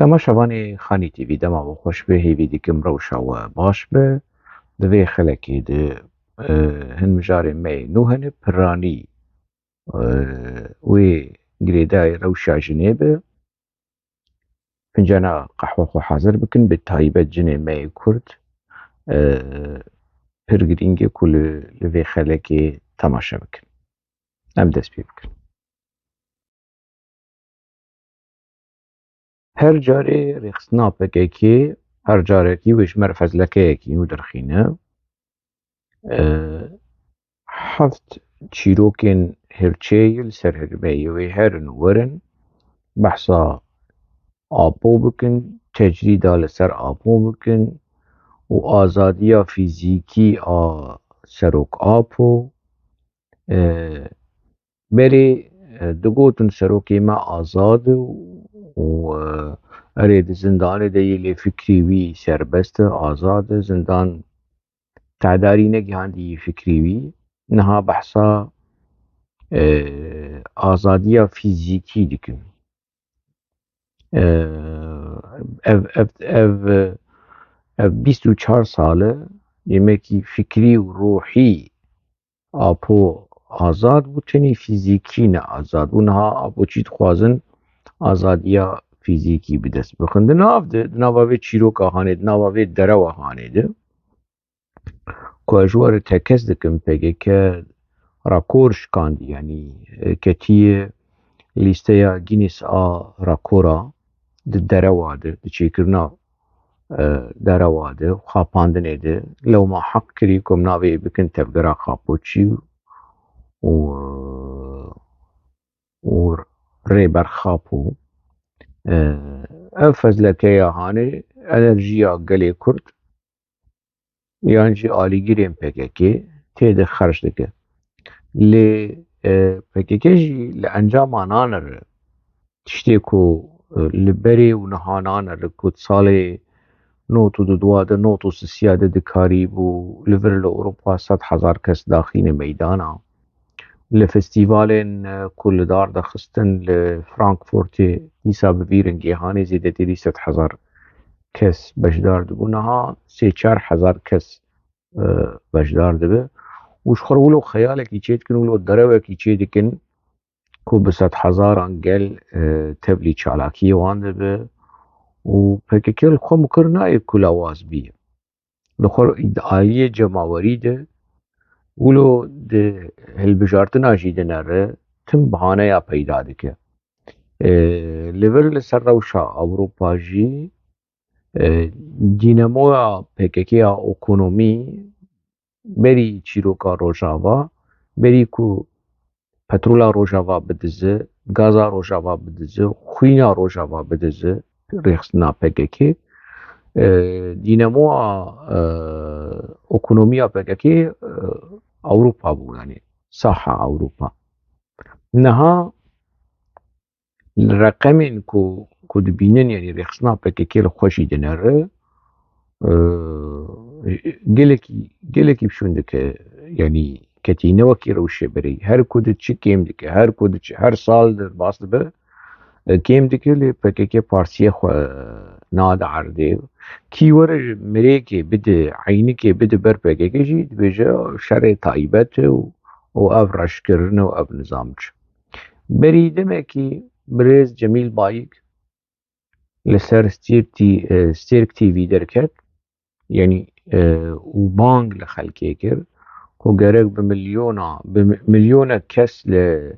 تەماشەوانی خانی تیڤی دەماوە خۆش بێ هێوی دیکەم ڕەوشاوە باش بێ divê xelekê di hin mijarê me nû hene piranî wê girêdayê rewşa jinê be fincana qehwe xwe hezir bikin bi taybet cinê me yê Kurd pir girîng e ku li vê xelekê temaşe bikin. Em dest pê bikin. Her carê rêxistina PKK her carekî wê ji me re fezlekeyekî nû derxîne. Heft çîrokên hirçeyê li ser hirmeyê wê herin û werin behsa apû bikin, tecrîda li ser apû bikin û azadiya fîzîkî a serokapû berê digotin serokê me azad e û erê di zindanê de yê lê fikrî wî serbest e azad e zindan te'darî negihandî fikrî wî niha behsa azadiya fîzîkî dikin. Ev 24 sal e yemekî fikrî û ruhî apû azad bû tenê fîzîkî ne azad bû niha apûçî dixwazin azadiya fîzîkî bi dest bixin. Di nava vê çîroka hanê di nava vê derewa hanê de ku ez ji we re tekez dikim PKK rakor şikandî yanî ketiye lîsteya Guinness a rakora di derewa de di çêkirina derewa de xapandinê de lewma heq kirî ku em navê bikin tevgera xapoçî û rêberxapû. Ev fezlekeya hanê enerjiya gelê Kurd yan jî alîgirên PKK têde xerc dike. Lê PKK jî li encama nanere tiştê ku li berê û niha nanere ku salê 92 de 93 de dikarîbû li vir li Ewropa 100,000 kes daxîne meydana. Li festîvalên ku li dar dixistin li Frankfurtê dîsa bi vî ringêhanê zêdetirî 100,000 kes beşdar dibû niha 3-4 kes beşdar dibe û ji xwe re wilo xeyalekî çê dikin wilo derewekî çê dikin ku bi 100,000 gel tevlî çalakiyê wan dibe û PKK li xwe mikir nayê ku lawaz bîye. Li xwe re iddiayiyê cemawerî de wilo di hilbijartina jîdine re tim bihaneya peyda dike. Li vir li ser rewşa Ewropa jî dînamoya PKK-ya ekonomî berî çîroka Rojava berî ku petrola Rojava bidize, gaza Rojava bidize, xwîna Rojava bidize rêxistina PKK dînamoya ekonomiya PKK Ewropa bû yanî saha Ewropa. Niha li reqemên ku dibînin yanî rêxistina PKK li xwe jîdine re gelekî fişûn dike yanî ketîne wekî rewşê berê her ku diçe kêm dike her sal bas dibe kêm dike lê PKK partiyê xwe nade erdê kî were mirêkê bide eynikê bide ber PKK jî dibêje şerê taybet e û ev reşkirin e û ev nizam çi. Berî demekî birêz Cemîl Bayîk li ser Stêrk TV derket yanî û bang li xelkê kir ku gerek bi milyonek kes li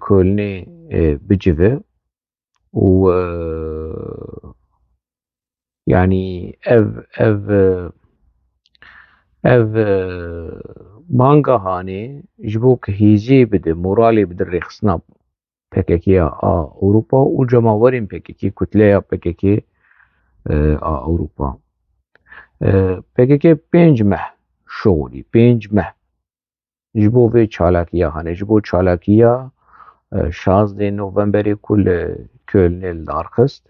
Kölnê bicive û yanî ev banga hanê ji bo ku hêziyê bide moralê bide rêxistina PKK-ya a Ewropa û cemawerên PKK kutleya PKK a Ewropa. PKK 5 meh şoğlî 5 meh ji bo vê çalakiya hene ji bo çalakiya 16 Novemberê ku li Kölnê li dar xist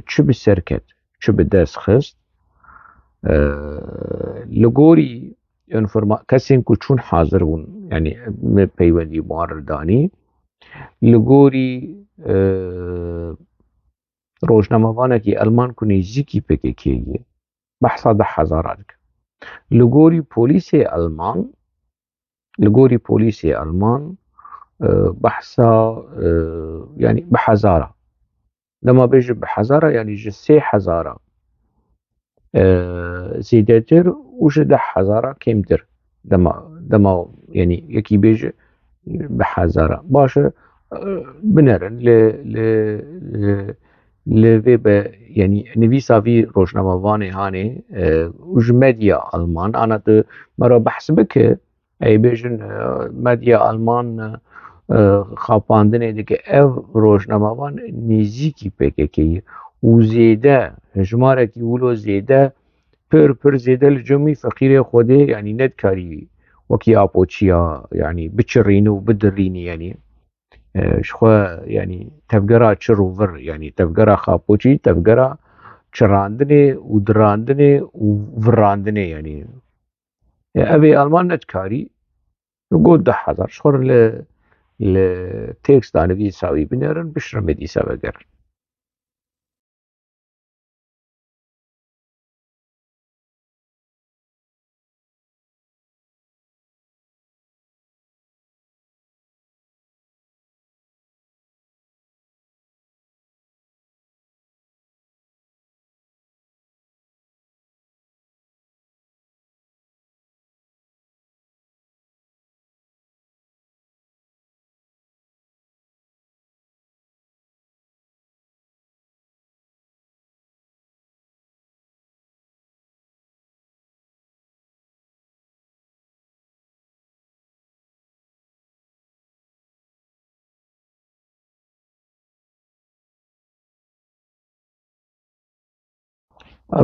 çi bi ser ket çi bi dest xist li gorî kesên ku çûn hazir bûn yanî me peywendî wan re danî li gorî ڕۆژنامەوانێکی ئەلمان و نێزییکی پێکێکیە بەحسا 10,000 دکە لە گۆری پۆلیسێ ئەلمان بەحسا ینی بە حەزارە دەما بێژە بە حەزارە ینی ژە 3,000 زیدەتر و ژە 10,000 کەمتر دەما ینی یەکی بێژە بە حەزارە باشە بنەرن لێ بە ینی نویساوی ڕۆژنامەوانێ هانێ و ژ مەدیا ئەلمان ئانەتە مەرە بەحس بکە ئەی بێژن مەدیا ئەلمان خاپاندنێ دکە ئەو ڕۆژنامەوان نێزییکی پێکەکەی و زێدە هەژمارێکی ولۆ زێدە پر زێدە لە جەمی فەقیرێ خۆدێ ینی نەتکاری وەکی ئاپۆچیە ینی بچڕین و بدڕینی ینی شخوا ینی تەفگەرا چڕ و ڤڕ ینی تەفگەرا خاپۆچی تەفگەرا چڕاندنێ و دڕاندنێ و ڤڕاندنێ ینی ئەوێ ئەلمان نەتکاری گۆ 10,000 شخۆر لە تێکستا نویساوی بنێرن بشرمێ دیسە بەگەر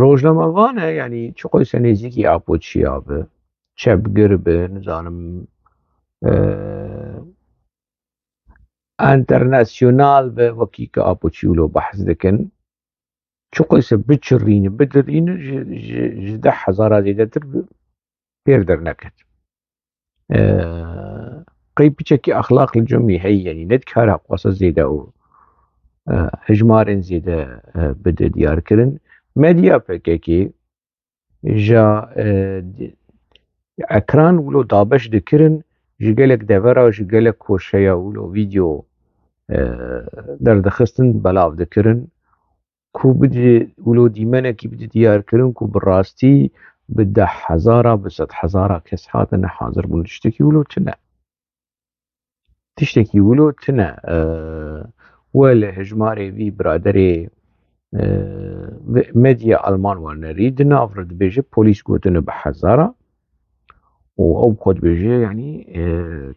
ڕۆژنامەوانە ینی چ قۆیسە نێزییکی ئاپۆچیا بە چەپگر بە نزانم ئەنتەرناسیۆنال بە وەکی کە ئاپۆچیولۆ بەحز دەکەن چ قۆیسە بچڕینە بدڕینە ژ 10,000 زێدەتر پێر دەرنەکەت قەی پچێکی ئەخلاق لە جەمی هەیە ینی نەتکارە قواسە زێدە و هەژمارێن زێدە بدە دیارکردن مەدیا پێکێکی ژە ئەکران ولۆ دابەش دەکردن ji gelek devera ji gelek koşeya ûlo vîdeo derdixistin belav dikirin ku bidî ûlo dîmenekî bidî diyarkirin ku bi rastî bi 10,000 bi 100,000 kes hatine hazir bûn tiştekî ûlo tune tiştekî ûlo tune we li hejmarê vî biraderê medya Alman wannerî di nav re dibêje polîs gotine bi 10,000 و ئەو خۆت بێژێ ینی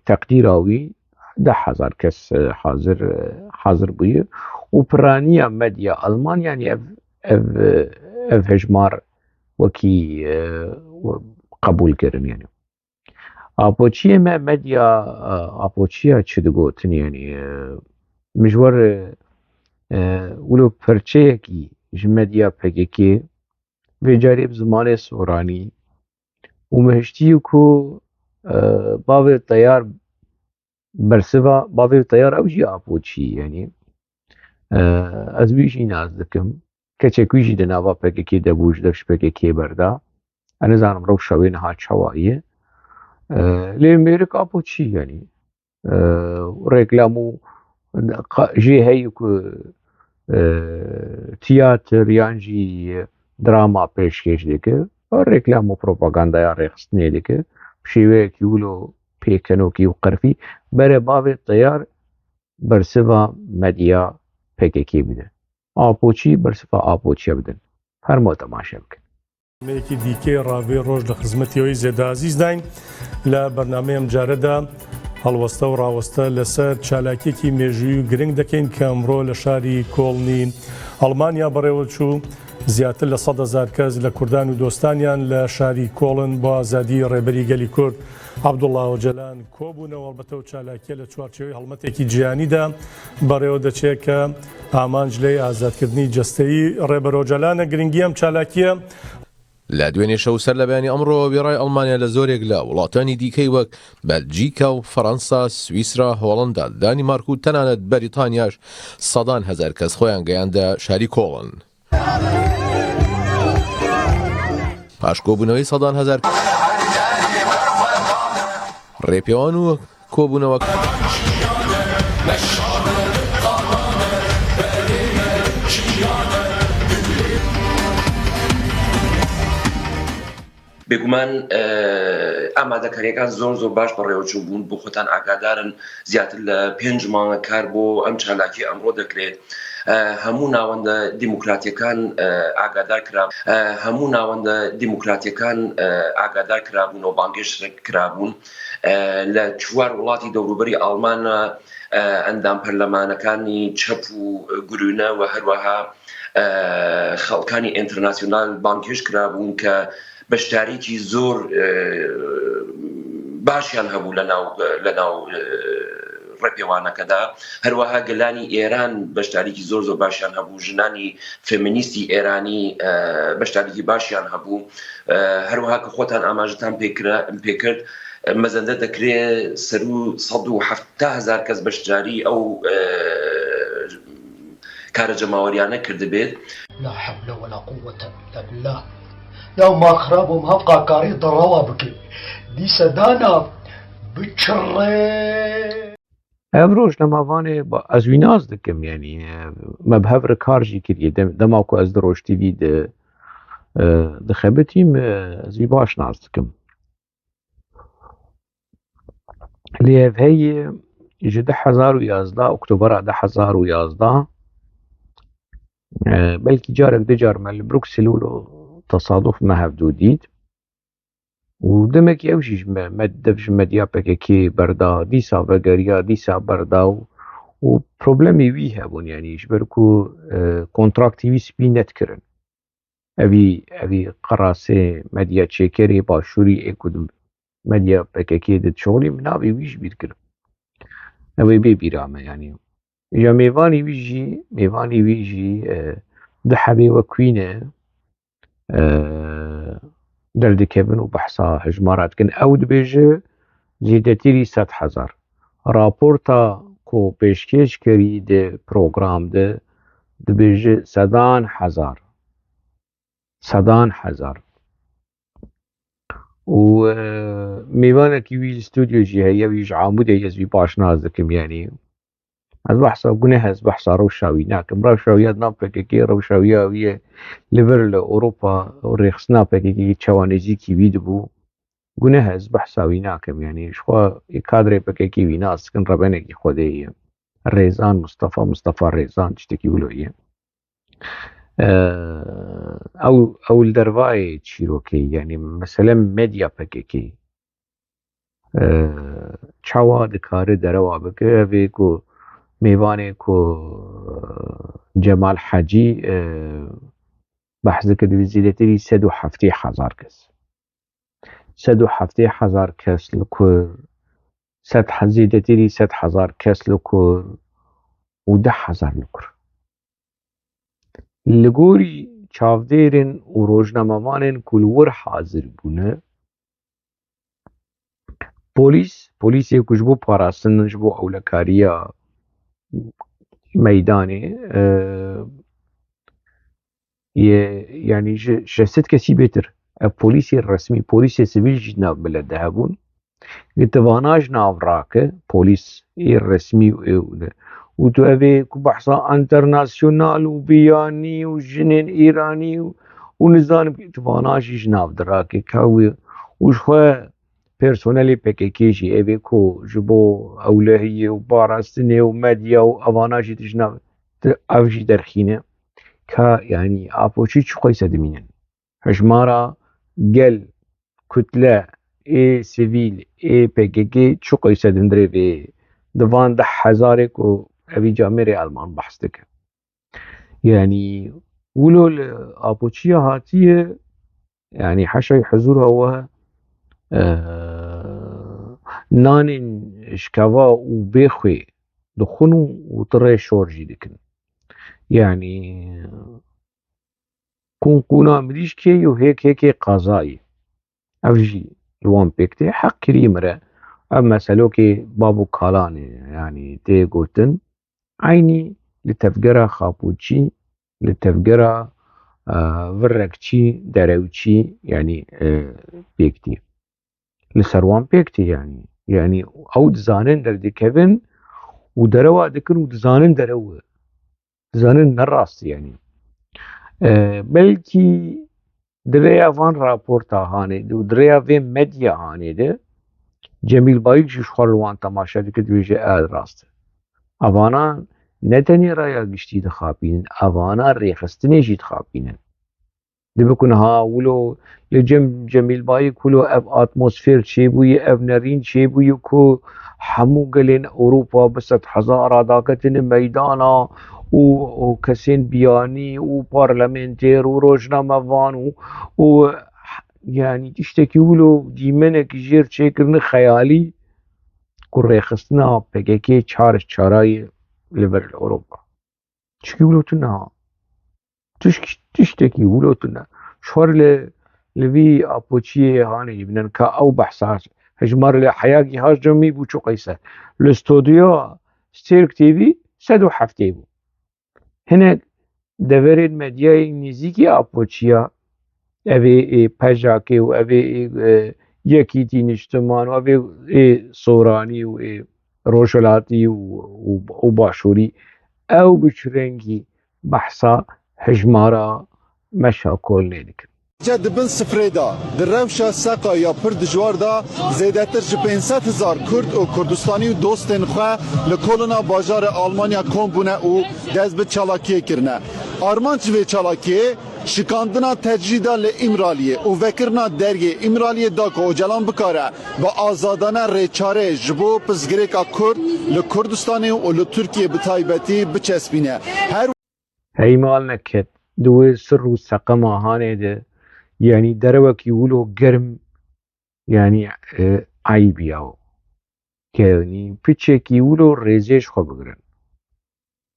تەقدیراوی 10,000 کەس حاضر بووە و پرانیە مەدیا ئەلمان ینی ئەv هەژمار وەکی قبولکردن ینی ئاپۆچیە me مەدیا ئاپۆچیە چ دگوتن ینی مژوەر ولو پەرچەیەکی ji مەدیا پێکێکێ vêcarê bi zimanê soranî û mehiştiyê ku bavê teyar bersiva bavê teyar ew jî apôçî yenî ez wî jî nas dikim keçek wî jî di nava pekekê de bû ji dev ji pekekê berda ez nizanim rewşa wê niha çawa ye lê mêrik apôçî yenî reklam û jê heye ku tiyatr yan jî drama pêşkêş dike reklam û propagandaya rêxistinê dike bi şêweyekî wilo pêkenokî û qerfî bere bavê teyar bersiva medya pekekê bide apôçî bersiva apôçiya bidin hermo temaşe bikin مێکی دیکەی ڕاوێ ڕۆژ لە خزمەتیەوەی زێدە عەزیز داین لە بەرنامەیەم جارەدا هەڵوەستە و ڕاوەستە لەسەر چالاکیەکی مێژووی و گرنگ دەکەین کە ئەمڕۆ لە شاری کۆڵنی ئەڵمانیا بەڕێوە چوو زیاتر لە 100,000 کەس لە کوردان و دۆستانیان لە شاری کۆڵن بۆ ئازادی ڕێبەری گەلی کورد عەبدوڵڵا ئۆجەلان کۆبوونەوە بەتە و چالاکیە لە چوارچێوەی هەڵمەتێکی جیهانیدا بەڕێوە دەچێت کە ئامانج لێی ئازادکردنی جەستەیی ڕێبەر ئۆجەلانە گرنگی ئەم چالاکیە لە دوێنێ شەو سەر لە بەیانی ئەمڕۆ بێڕای ئەڵمانیا لە زۆرێک لە وڵاتانی دیکەی وەک بەلجیکا و فەڕەنسا، سویسرا، هۆڵەندا، دانیمارک و تەنانەت بەریتانیاش سەدان هەزار کەس خۆیان گەیاندە شاری کۆڵن. پاش کۆبوونەوەی سەدان هەزار ڕێپێوان و کۆبوونەوە بێگومان ئامادەکاریەکان زۆر باش بەڕێوەچوو بوون بۆ خۆتان ئاگادارن زیاتر لە 5 مانگە کار بۆ ئەم چالاکی ئەمڕۆ دەکرێت. هەموو ناوەندە دیموکراتیەکان ئاگادار کرابوون و بانگێشت کرابوون لە 4 وڵاتی دەوروبەری ئەڵمانە ئەندام پەرلەمانەکانی چەپ و گرونە و هەروەها خەڵکانی ئینتەرناسیۆنال بانگێشت کرابوون کە بەشداریکی زۆر باشیان هەبوو لەناو ڕێپێوانەکەدا. هەروەها گەلانی ئێران بەشداریکی زۆر باشیان هەبوو، ژنانی فێمینیستی ئێرانی بەشداریکی باشیان هەبوو. هەروەها کە خۆتان ئاماژەتان پێکرد مەزەندە دەکرێت سەر و 170,000 کەس بەشداری ئەو کارە جەماوەریانە کردبێت. لا حول ولا قوة إلا بالله. یا ما خرابم هەڵقا کاری دەڕەوا بکەین دیسە دانا بچڕێ. ئەمڕۆژ لە ماوانێ ئەز وی ناز دکم، یعنی مەبهەورە کارژی کردیە دەماکو ئەس دڕۆشتیوی دەخەبەتیم ئەز وی باش ناز دکم. لێڤ هەیە ji 2011 ئۆکتۆبەرا 2011 بەلکی جارێک دەجار مە لە بروکسل و تصادف ما هەفتوو دیت و دەمێکی ئەوشیش دەبژ مەدیاپەکێکی بەردا دیسا بەگەریا دیسا بەردا و پرۆبلەمی وی هەبوون، یعنیش بەرکو کۆنتراکتیوی سپی نەتکردن ئەوی قەڕاسێ مەدیا چێکەرێ باشووری ئێکودم مەدیاپەکێکی دت شۆڵی مناوی ویش بیر کرد ئەوەی بێبیرامە. یعنی یا میێوانی ویژی دەحەبێ وە کوینە دەردەکەون و بەحسا هەژماراتکن ئەو دبێژە زیدەتیری 100,000 راپۆرتا کۆ پێشکەش کەری دە پرۆگرام دبێژە 100,000 و میوانێکی وی ستودیۆژی هەیە ویژ عامودە یەزوی باش ناز دەکەم، یعنی ئەس بەحسا گونە هەز بەحسا ڕەوشاوی ناکەم. ڕەوشاویات ناپێکێکی ڕەوشاویاویە لەبەر لە ئۆروپا ڕێخستنا پێکێکی چاوانێزیکی وی دەبوو گونە هەز بەحساوی ناکەم، یعنی شخوا کادرێ پێکێکی وی ناسکن ڕەبەنێکی خۆدەیە ڕێزان مستەفا ڕێزان شتێکی ولۆیە ئەو دەرڤایە چیرۆکەی، یعنی مەسەلە مەدیا پەکێکی چاوا دکارە دەرەوا بکە ئەوێک و میوانێک و جەمال حەجی بەحث دەکرد زیدەتری 170,000 کەس 170,000 کەس لە کورد زیدەتری 100,000 کەس لە کورد و 10,000 لە کورد لە گۆری چاودێرن و ڕۆژنامەوانên کولور حازر بوونە پۆلیسێکوش بۆ پاراستنش بۆ ئەولەکاریە مەیدانێ یعنی شەست کەسی بێتر پۆلیسی ڕسمی پۆلیسی سیڤیلژی ناو بەلەدە هەبوون گتڤاناژ ناوڕاکە پۆلیس ڕسمی و تو ئەوێ کو بەحسا ئەنتەرناسیۆنال و بیانی و ژنێن ئێرانی و نزانم گتڤاناژیش ناودراکە کاوێ وشخوا پێرسۆنەلی پێکێکێژی ئەوێ کۆ ji بۆ ئەولەهیە و باراستنێ و مەدیا و ئەواناژی تژنا ئەوژی دەرخینە کە یعنی ئاپۆچی چ خۆی سەدمینن هەژمارە گەل کوتلە ئێ سیڤیل ئێ پێکێکێ چ خۆی سەدندرێ بێ دڤان 10,000 و ئەوی جامێرێ ئەلمان بەحس دەکە. یعنی ولۆ لە ئاپۆچیە هاتیە یعنی حەشای حەزورەوە نانên شکەوا و بێخوێ دخون و تڕێ شۆرژی دکن، یعنی قونا مديش كي وهيك قضائي أفجي الوان بيكتي حق كريمرة أما سلوكي بابو كالاني يعني تي قوتن عيني لتفجرها خابوتشي لتفجرها ورقتشي دروتشي يعني بيكتي لسروان بيكتي يعني أو دزانن در دي كيفن ودروا دكن ودزانن دروا دزانن نراست يعني بلكي دريا فان راپورتا هاني دو دريا فين ميديا هاني ده جميل بايك شخور وان تماشا دي كدويجي راست اوانا نتني رايا گشتي دخابين اوانا ريخستني جي دخابين دي بكون ها ولو جميل بايك ولو اف اتموسفير چي بوي اف نرين چي بوي كو همو قلين اوروبا بست حزارة داكتن ميدانا و كسين بياني و بارلمنتير و روجنامه وان و يعني تشتكي ولو ديمنك جير چيكرن خيالي كو ريخستنا PKK چارای لبر اوروبا تشكي ولو تنها تشتكي ولو تنها شوار لوي ابوچي هاني يبنن كا او بحثاش هجمار لحياقي هاش جمي بو چو قيسة الاستوديو ستيرك تيفي سدو حفتي بو هنا دورين مدياي نزيكي ابوچيا اوه پجاكي و اوه يكيتي نجتمان و اوه صوراني و روشلاتي و باشوري او بچرنگي بحثا هجمارا مشاكل نيدك جد بن سفريدا دروشا ساقا یا پر دجوار دا زیدتر ج 500,000 کرد و کردستانی و دوستن خو لکولنا بازار آلمانیا کومبونه او دز به چالاکی کرنه آرمان چوی چالاکی شکاندنا تجریدا ل امرالیه او وکرنا درگه امرالیه دا کو جلان بکاره با آزادانه ریچاره جبو پزگریکا کرد ل کردستانی و ل ترکیه به تایبتی بچسبینه هر هي مال نكت دوي سر وسقما هاني ده يعني دروك يقولوا قرم يعني عيب ياو يعني بيتشك يقولوا ريزيج خو بقرن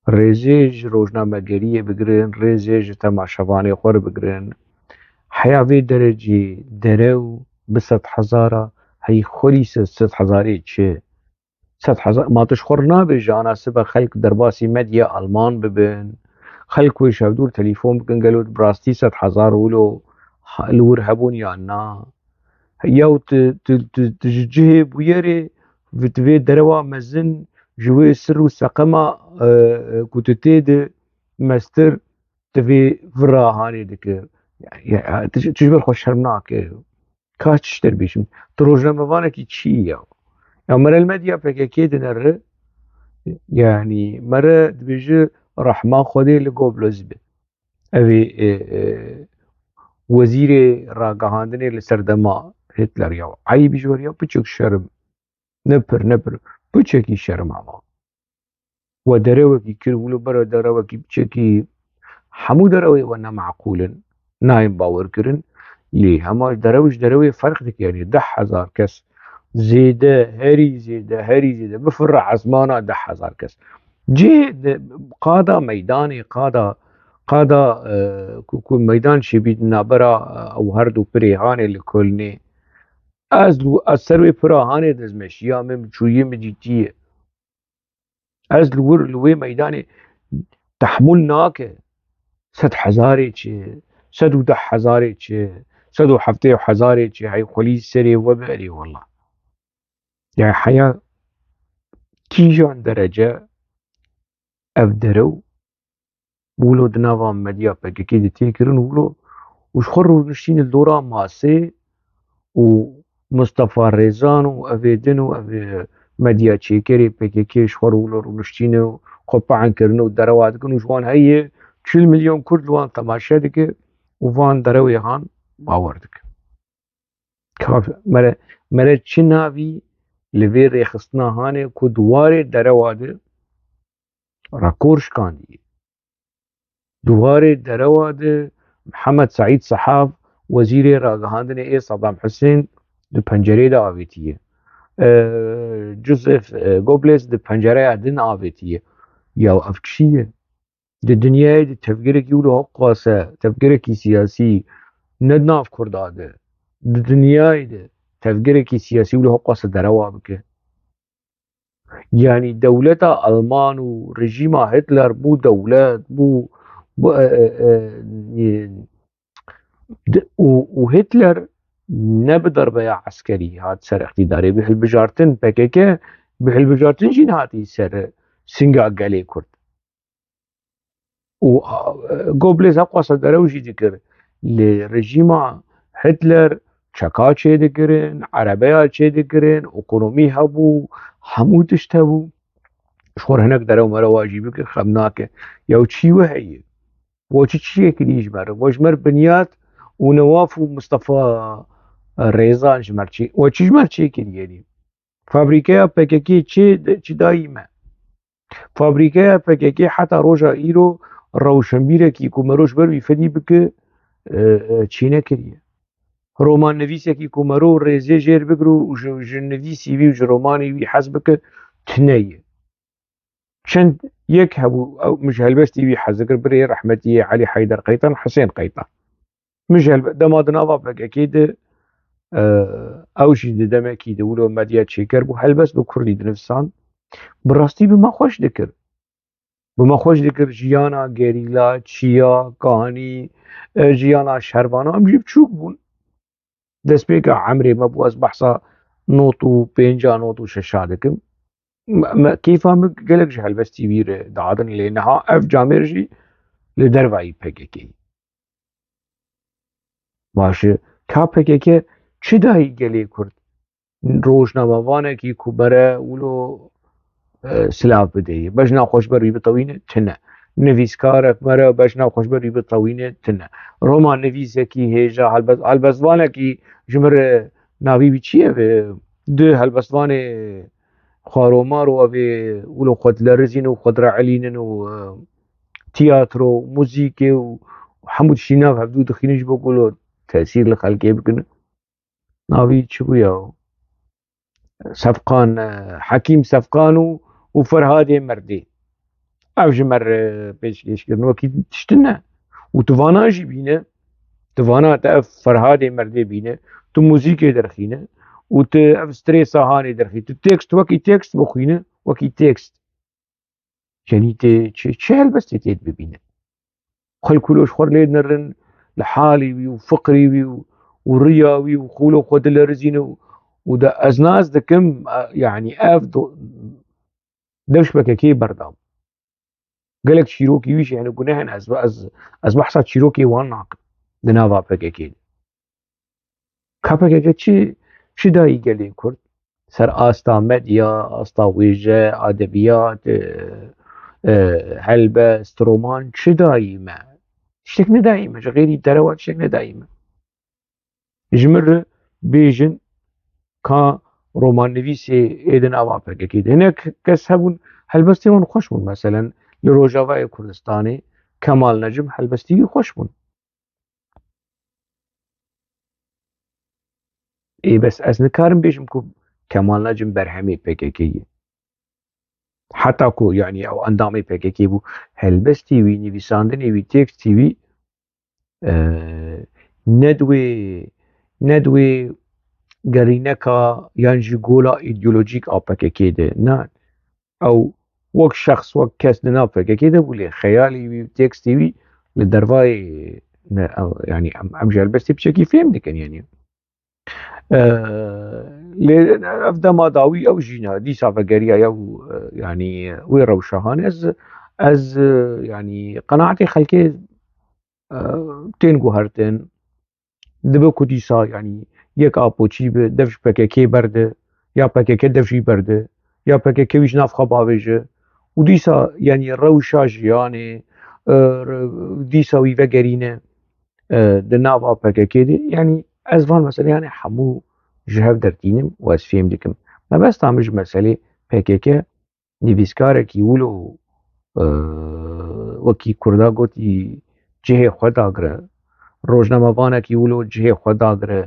ريزيج روجنامه گريه بقرن ريزيج تماشواني خور بقرن حياوي درجي درو بست حزارة هي خوريس 100,000 چه 100,000 ما تشخور نابي جانا سبا خلق درباسي مديا ألمان ببن خلق ويشاودور تليفون بكن قالوا براستي 100,000 ولو الور هبون يانا ياو تجهب ويري في دروا مزن جوي سر وسقما كوتتيد مستر تفي فرا هاني دك يعني تجبر خوش شرمناك كاتش تربيش تروجنا مفانك تشي ياو يعني مرة المديا PKK دنر يعني مرة دبيجي رحمة خودي لقوبلوز به أبي وزير راگهاندنی لسردما هتلر یا عیبی جوریا بچک شرم نپر بچکی شرم اما و دروکی کرولو برا دروکی بچکی همو دروی و نمعقولن نایم باور کرن لی هماش دروی فرق دک يعني 10,000 کس زیده هری زیده بفر عزمانا 10,000 کس جه قادا ميداني قادا كون ميدان شبيد نابرا او هردو بريهاني لكلني ازلو السروي براهاني دزمش يا مم شويه مجيتيه ازلو لوي ميداني تحملناك 100,000 چه 110,000 چه 170,000 چه هاي خلي سري وبالي والله يعني حياة كيجان درجة افدرو ولو دناوا مديا PKK دي تيكرن ولو وشخروا نشين الدورة ماسي ومصطفى ريزان وأفيدن وأفي مديا تشيكري PKK شخروا ولو نشين وقبعا كرنو دروات كنو جوان هي 40 مليون كرد وان تماشا دك وفان دروي هان باوردك كاف مرة چناوي لوي ريخستنا هاني كو دواري دروات راكورش كاندي دواري درواد محمد سعيد صحاف وزير راگهاندنی اي صدام حسين دو پنجره دا آویتیه جوزيف جوبلز دو پنجره دن آویتیه یا افکشیه د دنیای د تفکرێکی و لە هەقاسە تفکرێکی سیاسی نەدناف کوردادە د دنیای د تفکرێکی سیاسی و لە هەقاسە دەرەوا بکە یعنی دەولەتە ئەڵمان و ڕژیما هتلەر بوو دەولەت بوو و هتلر نە بضربەیە عسکەری هات سەر اقتیدارێ بهلبژارتن پێکێکە بهلبژارتن ژین هاتی سەر سنگا گەلێ کورد و گۆبلێز هەقاسە دەرەوژی دکرد لێ ڕژیما هتلر چەکا چێ دەگرن عەرەبەیە چێ دەگرن ئۆکۆنۆمی هەبوو هەموو تشت هەبوو شخۆر هەنێک دەرەو مەرەواژی بکە خەم ناکە یاو چیوە هەیە بۆچی چیەکری ژمەر بۆ ژمەر بنیات و نەواف و مستەفا ڕێزان ژمەر چی وەچی ژمەر چێکردێنی فابریکەیە پەکەکێ چی دایمە فابریکەیە پەکەکێ حتا ڕۆژە ئیرۆ ڕەوشەمبیرێکی کومەرۆژ بەروی فەدی بکە چی نەکردیە ڕۆمان نویسێکی کومەرۆ و ڕێزێ ژێر بگر و ژنەویسی وی و ژ ڕۆمانی وی حەز بکە تنەیە چەند یەک هەبوو ئەو مش هەلبەستی وی حەزەکر برێ ڕەحمەتی عەلی حەیدەر قەیتان حسێن قەیتان مش دەما دناوا پەکەکێ د ئەوژی دەمێکی دەولۆ مەدیە چێکەر بوو هەلبەست بە کوردی دنفسان بڕاستی بمە خۆش دەکرد بمە خۆش دەکرد ژیانە گەریلا چیا کاهانی ژیانە شەربانە ئەمژی بچووک بوون دەست پێکە عەمرێ مەبوو ئەس بەحسا نۆت و پێنجا نۆت و شەشا دەکەم کەیفا gelek ji helbestî wî re dihatin lê niha ev camêr jî li dervayî PKK'yê baş e ka PKK çi dayî gelê Kurd rojnamevanekî ku bere wilo silav bideyê bejna xweşber wî bitewîne tune nivîskarek mere bejna xweşber wî bitewîne tune roma nivîsekî hêja helbestvanekî ji min re navî wî çi ye di helbestvanê خوارومار و اوی ولو خود لرزین و خود رعلینن و تیاتر و موزیک و حمود شیناف هفدو دخینش بقولو تأثیر لخلقه بکنه ناوی چه بویا سفقان حکیم سفقان و فرهاد مردی او جمر پیشکش کرن وکی تشتنه و توانا جی بینه توانا تا فرهاد مردی بینه تو موزیک درخینه و ت اف ستريس هاني درخي تكست وكي تكست بخوينه وكي تكست يعني چه هلبس تيت ببينه خل كلوش خور ليد نرن لحالي وي وفقري وي ورياوي وخولو خود لرزينه ودا ازناز دكم يعني اف دوش بككي بردام قالك شيروكي ويش يعني قناهن از بحثات شيروكي واناق دنافا بككي كابككي چی دایی gelê Kurd ser asta medya asta wêje edebiyat helbest roman çi dayî me tiştek nedayî me ji xêrî derewa tiştek nedayî me ji min re bêjin ka romanivîsê êdin ava PKK'yê de hinek kes hebûn helbestê wan xweş bûn meselen li Rojavayê Kurdistanê Kemal Necim helbestî wî xweş bûn بس ez nikarim bêjim ku Kemal Necim berhemê PKK'yê heta ku yani ew endamê PKK bû helbestî wî nivîsandinê wî tekstî wî ne divê gerîneka yan jî gola îdeolojîk a PKK'ê de ne ew wek şexs wek kes di nav PKK de bû lê xeyalî wî tekstî wî li dervayê yani em ji helbestê piçekî fêm dikin yani اف دما داوی او جینا دیسا فگریا یو يعني وی روشهان از يعني قناعتي خلقي تين گوهرتن دبه کو دیسا يعني یک آپوچی به دفش پککی برده یا پککی دفشی برده یا پککی ویش ناف خباویجه و دیسا يعني روشا جیانه دیسا وی وگرینه دناف پککی دی يعني ازوان مثلا يعني حمو جهاف درتينم واسفيم ديكم ما بس تعمج مسألة PKK نویسکارێکی ولو وەکی کووردا گوتی جهێ خۆ داگرە ڕۆژنامەوانێکی ولو جهێ خۆ داگرە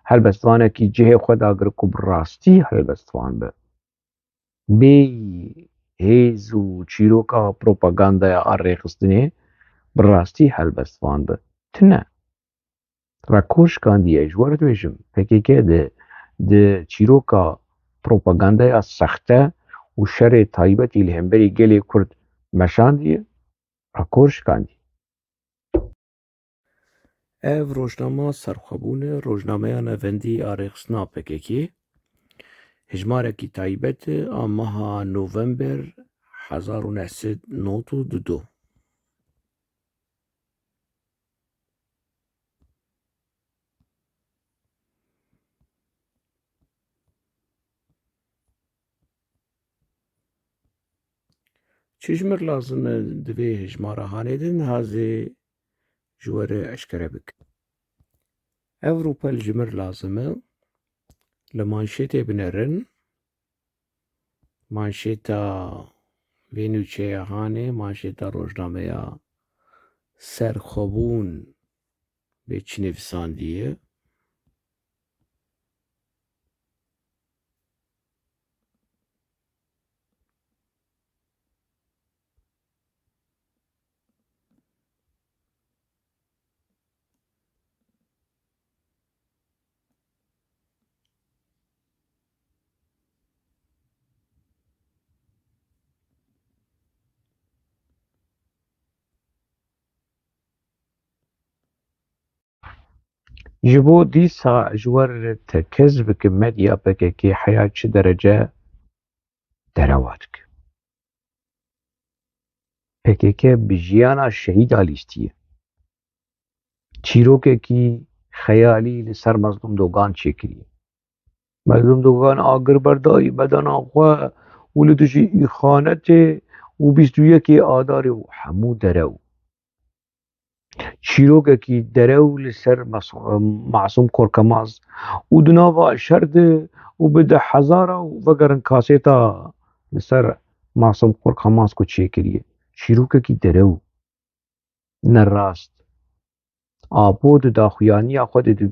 هەلبەستوانێکی جهێ خۆ داگرە و بڕاستی هەلبەستوان بە بێ هیز و چیرۆکا پرۆپاگاندaya a rêxistinê bi rastî helbestvan bi. Tune. Rakoşkandiye ji we re dibêjim PKK di çîroka propagandaya sexte û şerê taybetî li hemberî gelê Kurd meşandiye, rakoşkandiye. Ev rojnama serxwebûnê rojnameya navendî a rêxistina PKK hejmarekî taybet e a meha November 1992. Çi jimir lazim e di vê hejmara hanê de nihazê ji we re eşkere bikin. Ev rûpel jimir lazim e li manşetê binerin, manşeta vê nûçeya hanê, manşeta rojnameya serxwebûn bê çinivîsandiye. Ji bo dîsa ji we re tekez bikim medya PKK heya çi derece derewa dike. PKK bi jiyana şehîda lîstiye. Çîrokekî xeyalî li ser Mezlûm Dogan çêkiriye. Mezlûm Dogan agir berdayî bedena xwe û li dijî îxanetê û 21 Adarê û hemû derew. Çîrokekî derew li ser Masûm Korkemaz û di nava şer de û bi 10,000 vegerin kasêta li ser Masûm Korkemaz ku çêkiriye. Çîrokekî derew, nerast. Apo di daxuyaniya xwe de di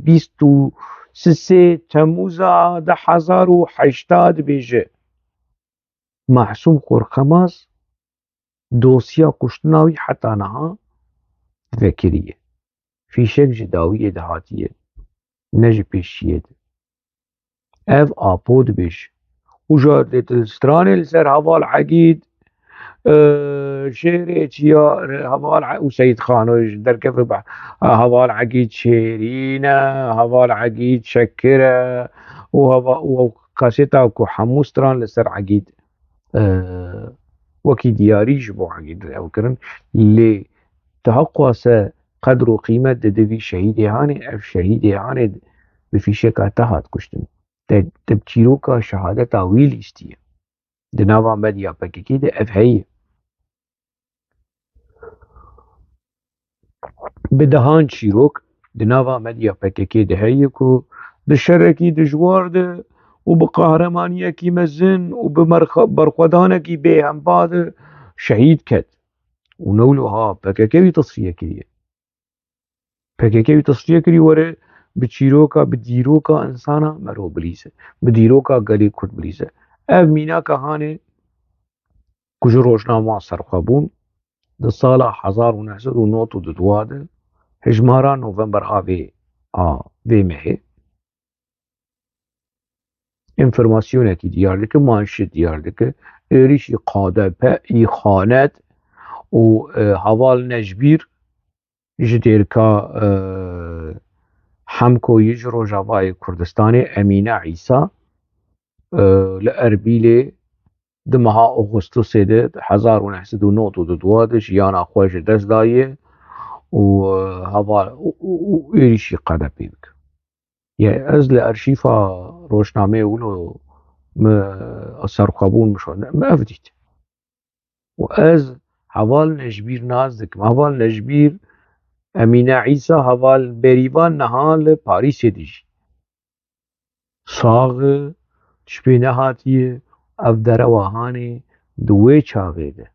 23 Temûza 1080 dibêje Masûm Korkemaz dosya kuştina wî heta niha vekiriye. Fîşek ji dawiyê de hatiye, ne ji pêşiyê de. Ev apo dibêje û ja stranê li ser Heval Egîd şêrê çiya Heval û Seyid Xanoy ji derkevê Heval Egîd şêrîn e, Heval Egîd şekir e û kasêta ku hemû stran li ser Egîd wekî diyarî ji bo Egîd ew kirin lê dihaqwase qedr û qîmet dide vî şehîdê hanê, ev şehîdê hanê bi fîşeka te hat kuştin. Te çîroka şehadeta wî lîstiye. Di nava medya PKK de ev heye. Bi dehan çîrok di nava medya PKK de heye ku di şerekî dijwar de û bi qahremaniyekî mezin û bi berxwedanekî bêhempa de şehîd ket. û newliha PKK wî tasfiye kiriye. PKK wî tasfiye kirî were bi çîroka, bi dîroka insana merov bilîze, bi dîroka gelê Kurd bilîze. Ev mînaka hanê ku ji rojnama serxwebûn di sala 1992 de hejmara November a vê mehê enformasyonekî diyar dike, manşet diyar dike, êrişî qadepe, îxanet û Heval Necbîr ji dêrika Hemkoyî ji Rojavayê Kurdistanê Emîne Îsa li Erbîlê di meha Augostosê de 1992 de jiyana xwe ji dest daye û Heval û êrişî qedepê dike. Ez li erşîfa rojnameyê wilo serxwebûn me ev dît. û ez Heval Necbîr nas dikim. Heval Necbîr Emîne Îsa Heval berîvan niha li Parîsê dijî. Sax e, tişpê nehatiye, ev derewa hanê di wê çaxê de,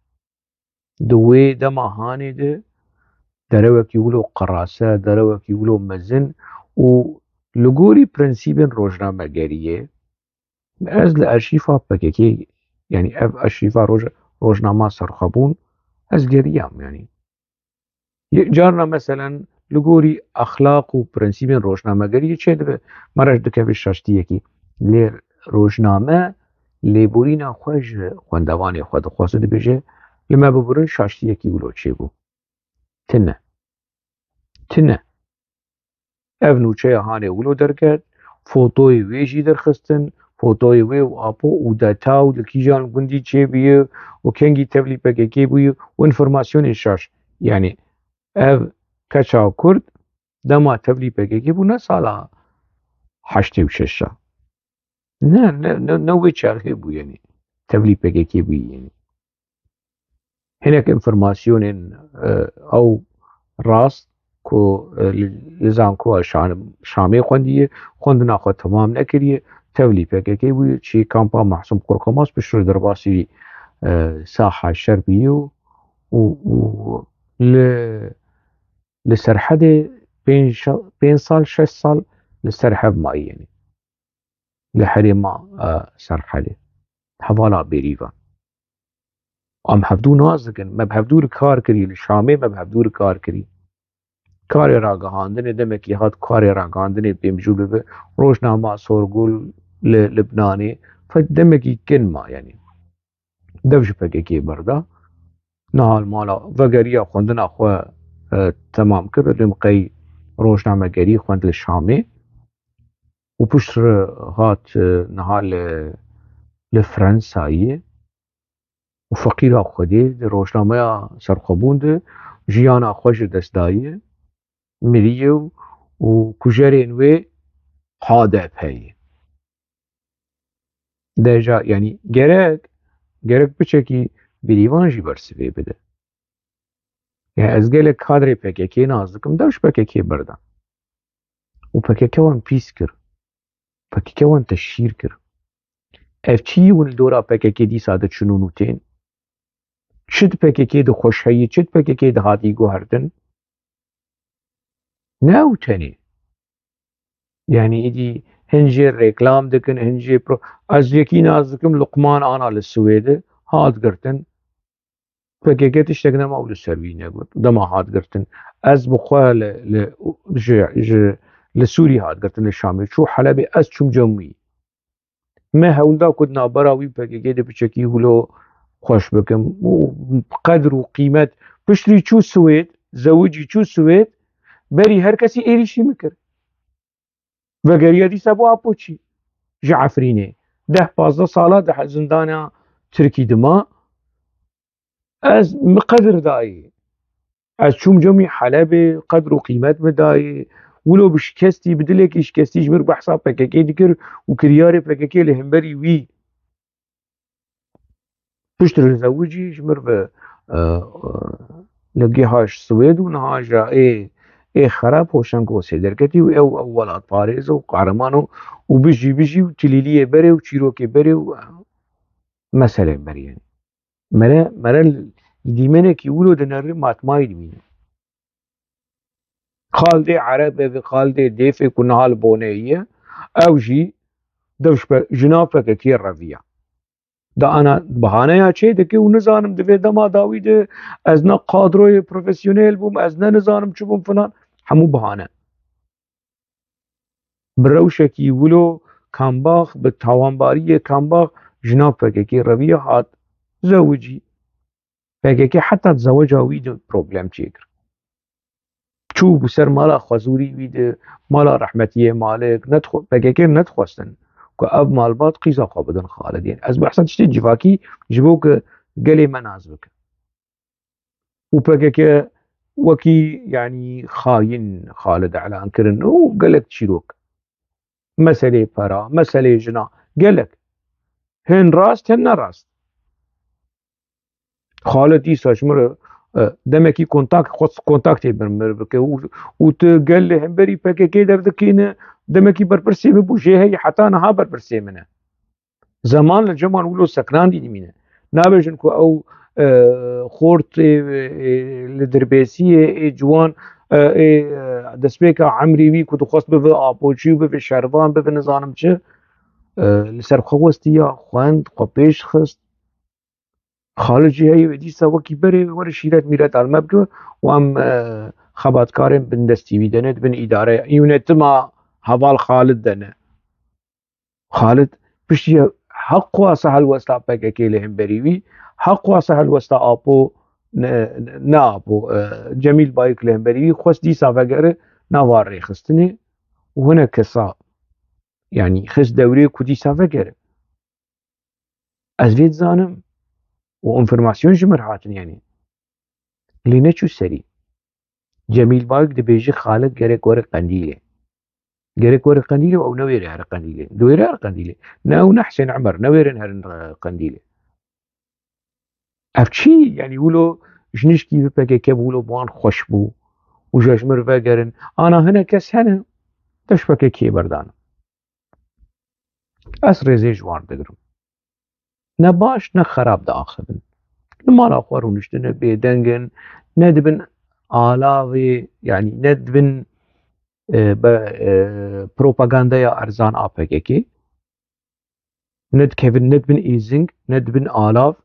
di wê dema hanê de derewekî wilo qerase, derewekî wilo mezin û li gorî prensîbên rojnamegeriyê ez li erşîfa PKK yani ev erşîfa روجنامه سرخبون از گریم يعني جارنا مثلا لگوری اخلاق و پرنسیب روجنامه گری چه دبه مرج دکه به شاشتیه کی لی روجنامه لیبورینا خوش خوندوانی خود خواسته دبیجه لما ببرن شاشتیه کی ولو چه بو تنه ev nûçeya hanê wilo derket, fotoyê wê jî derxistin, fotoyê wê û apo û deta û li kîjan gundî çêbûye û kengî tevlî PKK bûye û informasyonên şaş. Yani ev keça Kurd dema tevlî PKK bû ne sala heştê û şeşa. Ne wê çarxê bû yani tevlî PKK bûye yani. Hinek informasyonên ew rast کو لزان کو شامی خوندیه خوندنا خو تمام نکریه تولی PKK بوی چی کامپا محسوم قرقماس بشر درباسی ساحه شربیه و لسرحد 5 سال 6 سال لسرحب مایی یعنی لحرما سرحده حوالا بریوان ام هفدو نازکن مبهفدو کار کری لشامی مبهفدو کار کری کاری را گهاندن دمکی هات کاری را گهاندن بمجول به روزنامه سورگل لبنانی فدمکی کن ما یعنی دوش PKK بردا نهال مالا وگریا خوندن خو تمام کرد لمقی روزنامه گری خوند لشامی و پشت هات نهال لفرنسایی و فقیر خودی روزنامه سرخبوند جیانا خوش دستایی مریه و کجرین وی حادب هی درجا یعنی gerek بچه کی بریوان جی برسوی بده یعنی از گل کادر PKK نازدکم دوش PKK بردن و PKK وان پیس کر PKK وان تشهیر کر اف چی ون دورا PKK دی ساده چنونو تین چد PKK ده خوش هی چد PKK ده هاتی گوهردن نه تنی يعني إدي هنجي ريكلام دكن هنجي برو از يكي نازكم لقمان أنا للسويد هاد قرتن PKK تشتغنا ما أول السربين يقول دما هاد قرتن از بخوا لسوري هاد قرتن الشامي شو حلبي از شم جمعي ما هولدا كنا براوي PKK ده بشكي هلو خوش بكم وقدر وقيمة بشري شو السويد زوجي شو السويد بری هر کسی ایریشی میکرد وگریا دیسا بو اپو چی جعفرینه 10-15 ساله ده زندان ترکی دما از مقدر دایی از چوم جمعی حلب قدر و قیمت بدایی ولو بشکستی بدلك شکستی جمر بحثا PKK دکر و کریار PKK لهمبری وی پشتر الزوجی جمر به لقيهاش سويد ونهاجا ايه خراب هوشان كوسي دركتي او اولاد باريز وقهرمانو وبيجي وتليليه بري وشيروكي بري مسألة بري يعني مرة ديمنا كي يقولوا دنر ماتماي ديمين خالدي عرب خالدي ديفي كنهال بونية او جي دوش جنافك كي الرفيع دا انا بهانه یا چه دکی و نزانم دوی دما داوید از نه قادروی پروفیسیونیل بوم از نه نزانم چه بوم فلان همو بهانه بروشکی ولو کامباخ به تاوانباری کامباخ جناب PKK رویه هات زوجی PKK حتی زوج وید پروبلم چیکر چو بسر مالا خزوری وید مالا رحمتیه مالک PKK ندخواستن که اب مالبات قیزا قابدن خالدین از بحثن تشتی جواکی جبو که گلی مناز بک و PKK وكي يعني خاين خالد علان كرن وقالك تشيروك مسألة فرا مسألة جنا قالك هن راست هن راست خالد إيسا شمر دمكي كونتاكت برمر بك وتقال له هم بري PKK دردكين دمكي بربرسي ببوشي هي حتى نها بربرسي منه زمان الجمان ولو سكنان دي منه نابجن كو او خورت لدربيسية جوان دسبيكا عمري وي كنت خواست بفي آبوچي وبفي شربان بفي نظانم چه لسر خوستيا خواند خو پیش خست خارجي هي ديسا وكي بري ور شيرات ميرات على المبدو وام خباتكارن بن دستي بيدنت بن إدارة يونت ما هبال خالد دنا خالد بشي حق واسه الوسطى بككي لهم بريوي حق واسه الوسطى أبو نابو جميل بايك لهم بريوي خوش ديسا فقر نوار ريخستني وهنا كسا يعني خس دوري كودي سافقر أزفيد زانم وانفرماسيون جمر هاتن يعني لينا شو سري جميل بايك دبيجي خالد جريك ورق قنديله جريك ورق قنديله أو نوير هر قنديله دوير هر قنديله ناو نحسن عمر نوير هر قنديله أفشي يعني ولو جنش كيف بكي بولو بوان خوشبو وجاجمر فقرن أنا هنا كس هنا تش بكي كي بردان أسر زي جوان بقرم نباش نخراب دا آخذن نمال أخوارو نشتنا بيدنجن ندبن آلاوي يعني ندبن بروباغندا أرزان آبكي ند كيفن ندبن إيزنج ندبن آلاف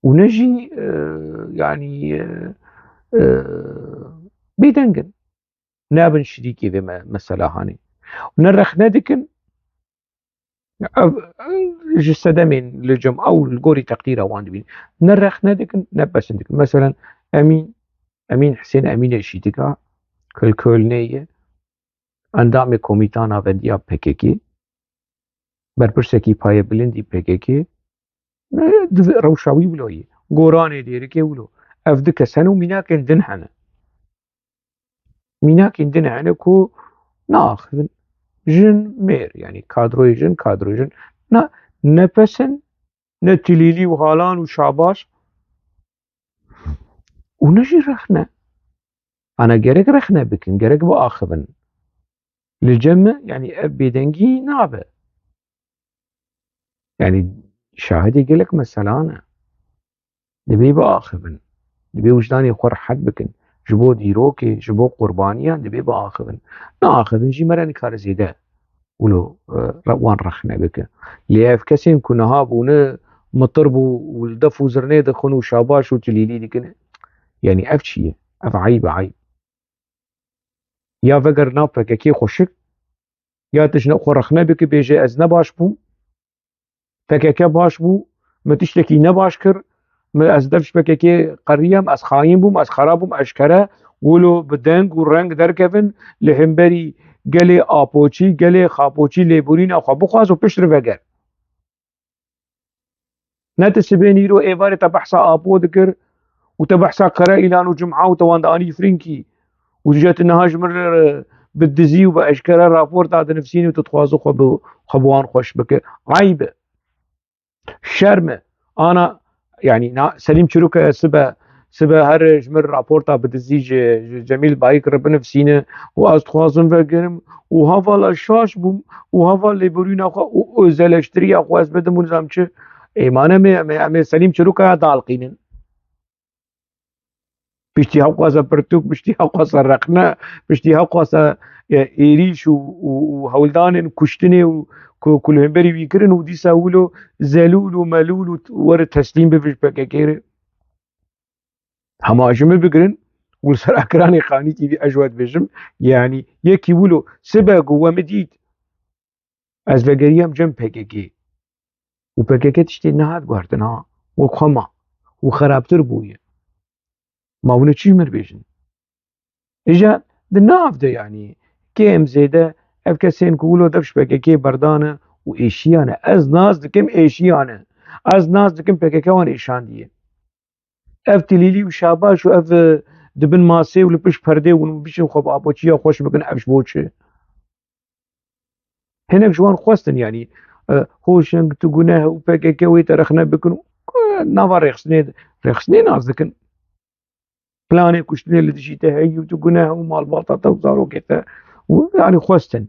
ونجي يعني بيدنجن نابن شريكي ذي مسألة هاني ونرخ ندكن جسدمين لجم أو الجوري تقديره واندبين نرخ ندكن نبس ندكن مثلا أمين حسين أمين الشيتكا كل اندام کمیتان آوندیا PKK برپرسکی پای بلندی PKK روشاوی ولوی گورانه دیره که ولو افدک سنو میناکن دن هنه کو ناخذن جن مير يعني كادروي جن نا نفسن نتليلي وهالان وشاباش ونجي رخنا أنا جرك رخنا بكن جرك بآخذن للجمع يعني بيدنجي نابه يعني شاهد يقولك مثلا دبي بآخذن دبي وجداني خور حد بكن جبو ديروكي جبو قربانيا دبي بآخذن ناخذن جي مرة كار زيده ولو روان رخنا بك ليف كسين كنا هابونا مطربو والدفو زرني دخنو شاباش وتليلي ديكن يعني أفشي أف عيب يا فقر نافك كي خوشك يا تشنق خرخنا بك بيجي أز نباش بوم فكك باش بو ما تشتكي نباش كر ما أز دفش بككي قريم أز خاين بوم أز خرابوم أشكره ولو بدنگ ورنگ دركفن لحنبري گله آپوچی گله خاپوچی لیبورین آخوا بخواز و پشتر وگر نتسبيني رو ايواري تبحثا آپو دكر وتبحثا قراء إلان وجمعة وتواند آني فرنكي وجات النهاج مر بالدزي وبأشكرا رابور تاعت نفسيني وتتخوازو خبوان خوش بك عيبة شرمة أنا يعني سليم شروكة سبا هر جمر رابورتا بدزي جميل بايك ربنا في واز خوازم وگرم وهاوا لشاش بوم وهاوا لبرين اخوا وزلشتري اخوا از بدم ولزمچه ایمانه می سليم شروكة دالقينن بشتي هاقواز برتوك بشتي هاقواز رقنا بشتي هاقواز ايريش وهولدان كشتني وكلهم بري بيكرن ودي ساولو زلول وملول ور تسليم بفش بكاكير هماجمه بگرن والسر اكراني خاني تي في اجواد بجم يعني يكي ولو سبا قوة مديد از وگريام جم PKK و PKK تشتي نهاد گواردنا وخما وخرابتر بويه ما ونه چی مر بيجن اجا دناف ده يعني كيم زيده اف كسين كولو دفش PKK بردانه و ايشيانه از ناز دكم ايشيانه از ناز دكم PKK وان ايشان ديه اف تليلي وشاباش واف دبن ماسي ولبش پرده ونبيشن خب آبوچيا خوش بكن افش بوچه هناك جوان خواستن يعني هوشنگ تو گناه و PKK ويترخنا بكن نافا رخصني ناز دكن بلاني كشتني اللي دشيته هي تو گناه ومال باطا وزارو كتا يعني خواستن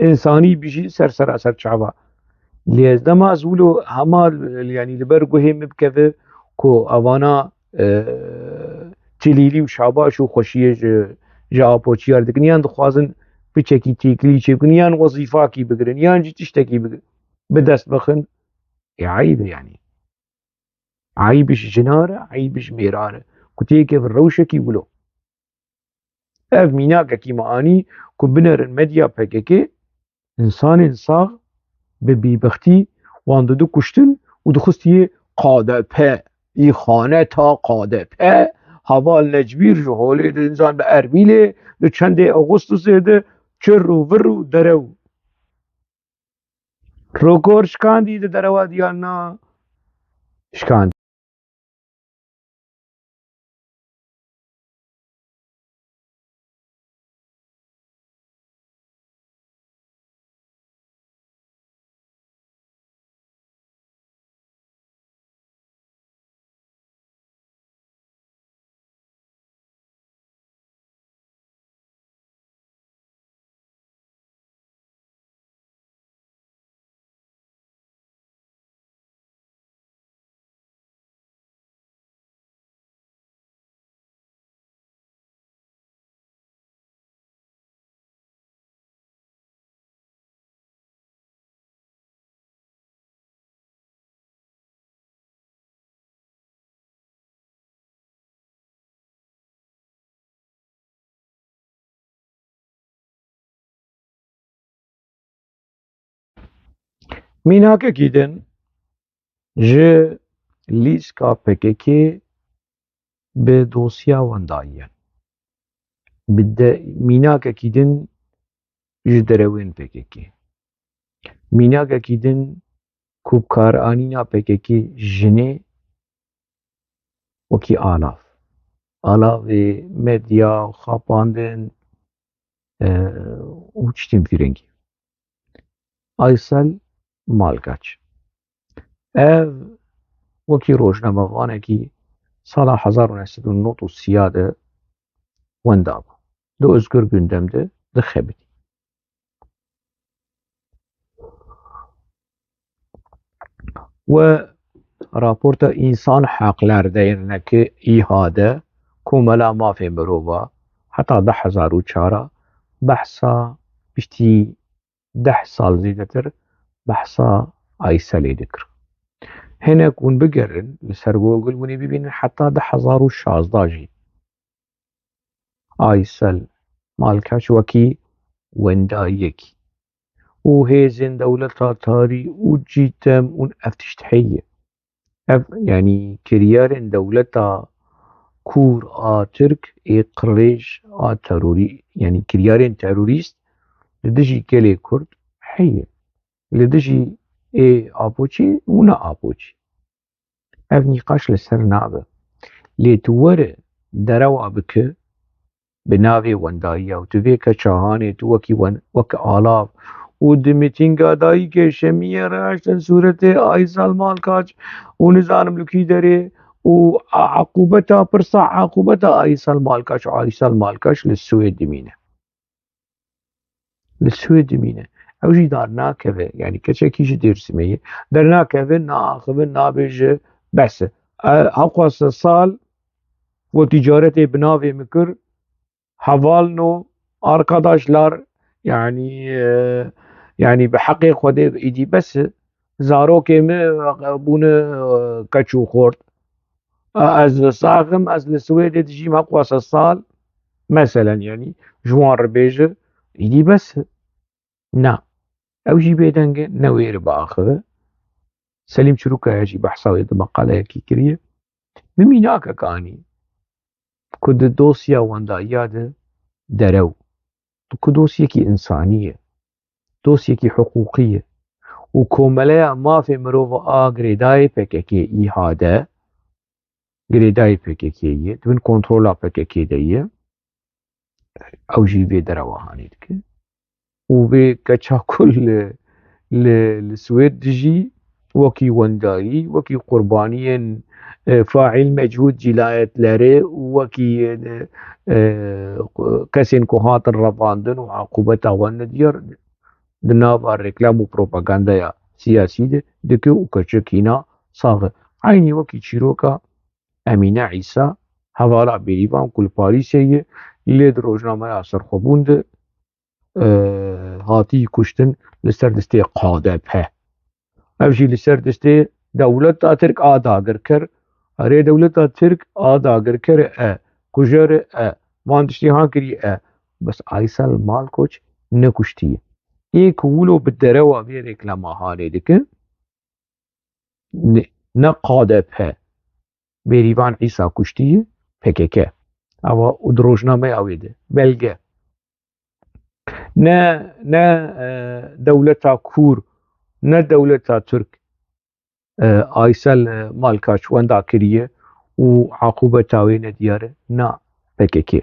انساني بيجي سر شعبا ليزدما زولو همال يعني لبرقو هم بكذا كو اوانا تليلي وشعباش وخوشيه جا آپوچيار دكن يان دخوازن بچكي تيكلي چكن يان وظيفاكي بگرن يان جي تشتكي بگرن بدست بخن عيب يعني عيبش جناره عيبش ميراره كتيك في الروشكي ولو اف ميناك كيما اني كبنر المديا بككي انسان صاغ ببيبختي وان دو كشتن ودخستي قاده به ای خانه تا قاده به هوا لجبیر جهولی انسان به اربیله ده چنده اغسطس ده چرو ورو درو روکور شکاندی ده دروا دیالنا شکاند میناکه کیدن جه لیسکا پککی به دوسیا ونداییه میناکه کیدن جه دروین پککی میناکه کیدن کوبکار آنینا پککی جنه وکی آلاف مدیا و خاپاندن و چتیم فیرنگی آیسل مالکاچ ev وەکی ڕۆژنامەوانێکی ساڵا 1930 de wenda bû di Özgür Gündem de dixebitî we raporta însan heqler deyirnekê îhade komela mafê mirova heta 2004 behsa piştî 10 sal zêdetir behsa Ayselê dikir hinek hûn bigerin li ser Google hûnê bibînin heta 2016 jî Aysel Malkaç wekî wendayiyekî û hêzên dewleta tarî û cîtem û ev tişt heye ev yanî kiryarên dewleta Kûr a Tirk ê qirêj a terorî yanî kiryarên terorîst li dijî gelê Kurd heye li dijî ê apoçî û ne apoçî ev nîqaş li ser nabe lê tu were derewa bike bi navê wendayiya û tu vê keça hanê tu wek alav û di mîtînga dayîkê Şemiyê re heştin sûretê Aysel Malkaç û nizanim li kî derê û eqûbeta pirsa eqûbeta Aysel Malkaç li Swêd dimîne li Swêd dimîne ew jî dernakeve yanî keçekî ji Dêrsimê ye dernakeve naaxivin nabêje bes e heqwasta sal û tîcaretê bi navê min kir hevalno arkadaşlar yanî bi heqê Xwedê êdî bes e zarokê me bûne keç û xort ez saxim ez li Swêdê dijîm heqwasta sal meselen yanî ji wan re bêje êdî bes e na ew jî bêdeng e ne wê re biaxive Selîm Çirûkaya jî behsa wê di meqaleyekî kiriye min mînakek anî ku di dosya wendayiya de derew ku dosyekî însanî ye dosyekî hiqûqî ye û komeleya mafê mirov a girêdayê PKK îhade girêdayê PKK ye di bin kontrola PKK de ye ew jî vê derewa hanê dike û vê keça ku li Swêd dijî wekî wendayî wekî qurbaniyên faîl mecûd cinayetlerê û wekî kesên ku hatin revandin û eqûbeta wan diyar di nava reklam û propagandaya siyasî de dike û keçikîna sax e aynî wekî çîroka Emîne Îsa hevala bêrîvan ku li Parîsê ye lê di rojnameya serxwebûn de hatî kuştin li ser destê QADP ev jî li ser destê dewleta Tirk a dagir kir اره دولتا ترک داگرکر کجر وان تشتی ها کری بس آیسال مال کوچ نکشتیه ایک ولو بدروا بیرک لما هانه دکن نقادب بریوان عیسا کشتیه پککه اوا ودروجنامه اویده بلگه نه دولتا کور نه دولتا ترک آیسال مالکاش وندا کریه و عقوبة تاوين دياره نا PKK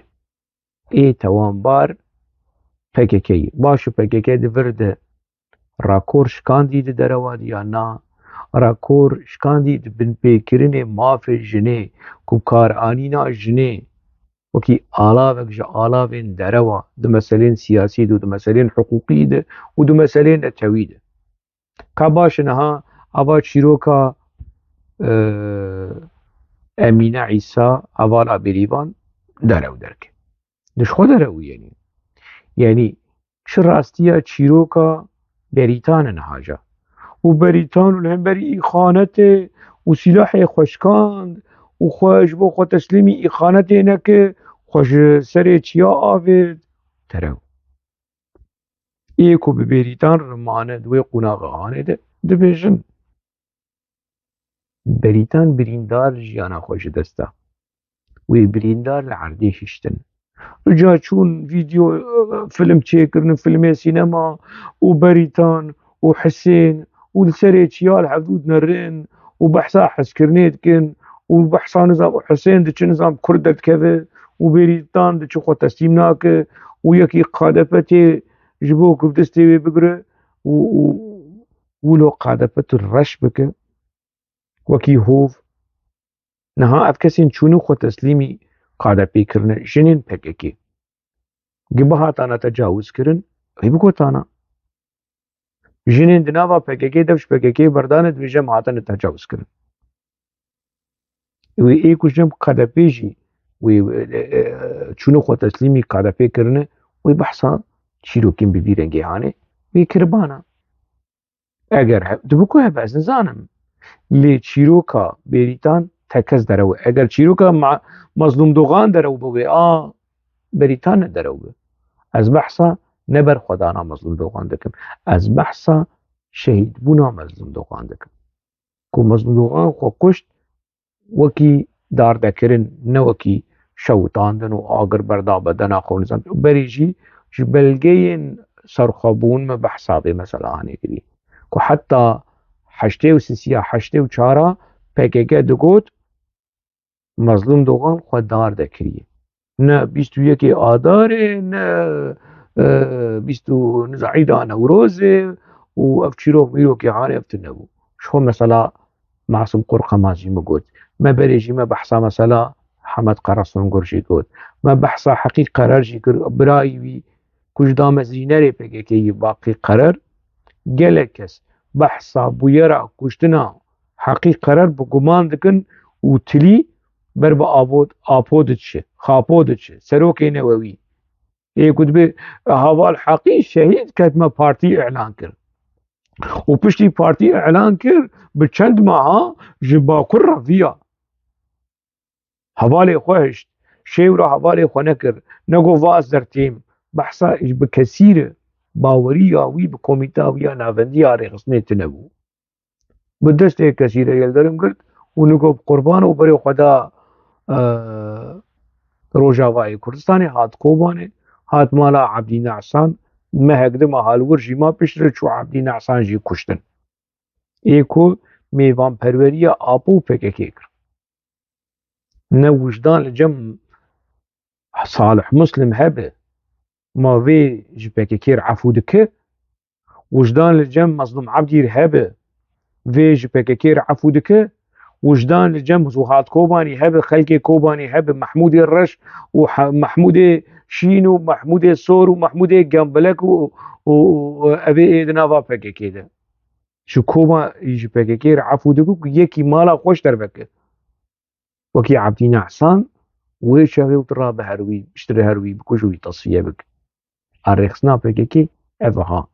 اي توان بار PKK باشو PKK دفرده راكور شكاندي دي درواد يا نا راكور شكاندي بن بيكرين مافي جني كوكار آنينا جني وكي آلافك جا آلافين دروا دو مسالين سياسي دو مسالين حقوقي دو ودو مسالين التويد كاباش نها ابا شيروكا امینه عیسا اوالا بریوان درو درک دش خود درو یعنی چه راستیا چیروکا بریتان نهاجا و بریتان و هم بری ایخانت و سلاح خوشکاند و خوش بو خود تسلیمی ایخانت نکه خوش سر چیا آوید درو ایکو به بریتان رمانه دوی قناغ آنه ده بیشن بریتان بریندار جیانا خوش دستا وی بریندار لعردی ششتن رجا چون فيديو فيلم تشيكرن فيلم سينما وبريتان وحسين والسري تشيال حدود نرين وبحثا حسكرنيت كن وبحثا نظام حسين دش نظام كردت كذا وبريتان دش خو تسليمناك ويكي قادفتي جبوك بدستي بقرا ولو قادفت الرش بك وكي هوف نها افكسين شنو خو تسليمي قاعدة بيكرن جنين PKK جبها تانا تجاوز كرن هي بقول تانا جنين دناوا PKK دفش PKK بردانت بيجم هاتن تجاوز كرن وي اي كوجم قاعدة بيجي وي شنو خو تسليمي قاعدة بيكرن وي بحثا شيرو كيم ببيرنجي هاني وي كربانا اگر دبكو هباز نزانم لي شيروكا بيريتان تکز درو اگر چیروکا مظلوم دوغان درو بوی بریتان درو بوی از بحثا نبر خدانا مظلوم دوغان دکم از بحثا شهید بونا مظلوم دوغان دکم کو مظلوم دوغان خو کشت وکی دار دکرن نوکی شوتاندن و آگر بردا بدنا خو نزان بریجی جبلگین سرخابون ما بحثا بی مثلا هنی کری کو حتی حشته و سیسیا حشته و چارا PKK دگوت مظلوم دوغان خود دار دکریه نه 21 آداره نه 20 زعیده نوروزه و افچیروف میرو که عانه افتنبو شو مثلا معصوم قرقمازی مگود ما بريجي ما بحثا مثلا حمد قرصون قرشي قود ما بحثا حقيق قرار جي برايوي كوش دام زينري PKK باقي قرار جلكس بحثا بويرا كوشتنا حقيق قرار بگمان دکن و تلی بر با آپودشه خاپودشه سروکی نووی ای کتب هوال حقی شهید کد ما پارتی اعلان کرد و پشتی پارتی اعلان کرد به چند ماه جباکر رفیا هوال خوشت شیو را هوال خو نکر نگو واز در تیم بحثا بکثیر باوری آوی بکومیتا ویا ناوندی آره غصنه تنبو بدست کثیره یلدرم کرد و نگو قربان و بری خدا روجاوای کردستانی هات کوبانه هات مالا عبدی نعسان مهگده محالور جیما پیشتر چو عبدی نعسان جی کشتن ایکو میوان پروری آپو PKK کرد نه وجدان لجم صالح مسلم هبه ما في جي PKK عفو دكه وجدان لجم مظلوم عبدي هبه في PKK عفو دكه وجدان لجم زوهات كوباني هبه خلقي كوباني هبه محمود الرش ومحمود شينو محمود سور ومحمود جنبلك وابي ايدنا PKK ده شو كوبا يجي PKK عفو دكه يكي مالا خوش دربك وكي عبدي نعسان وشاغي وترى بهروي اشتري هروي بكوجوي تصفيه بك الرخصنا PKK افها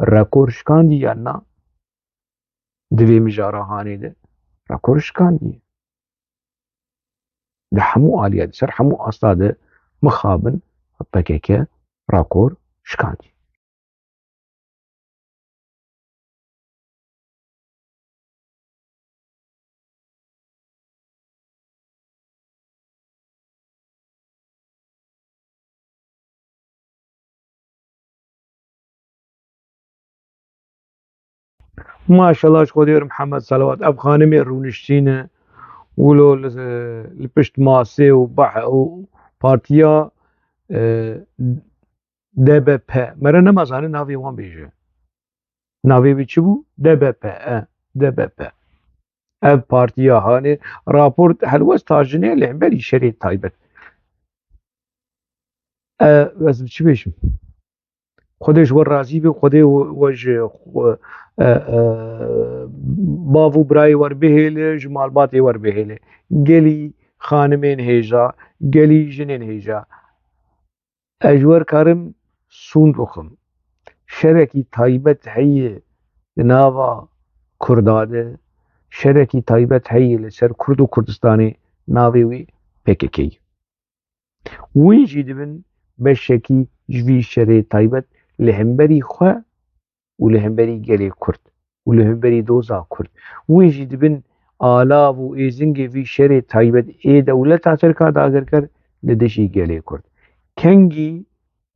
راكورش كاندي يانا دوی مجاره هانه ده راکورش کاندی لحمو آليات سر حمو أصلا مخابن بكيكا راكور شكاندي. ما شاء الله شخودير محمد صلوات أب خانمي رونشتينه ولو لبشت ماسي وبح وبارتيا DBP مرة نمازانه ناوي وان بيجي ناوي بيشبو DBP DBP اف بارتيا هاني رابورت هلوز تاجنه لعمبري شريط تايبت بس بچی بشم خودش ور راضی به خودی وج باو برای ور بهله جمال باتی ور بهله گلی خانمین هیجا گلی جنین هیجا اجور کارم سون بخم شرکی تایبت هی ناوا کرداده شرکی تایبت هی لسر کرد و کردستانی ناوی وی پککی وین جیدبن بشکی جوی شری تایبت لهمبری خواه و لهمبری گلی کرد و لهمبری دوزا کرد وین جیدبن آلاو و ایزنگی وی شری تایبت ای دولت ترکا داگر کرد لدشی گلی کرد کنگی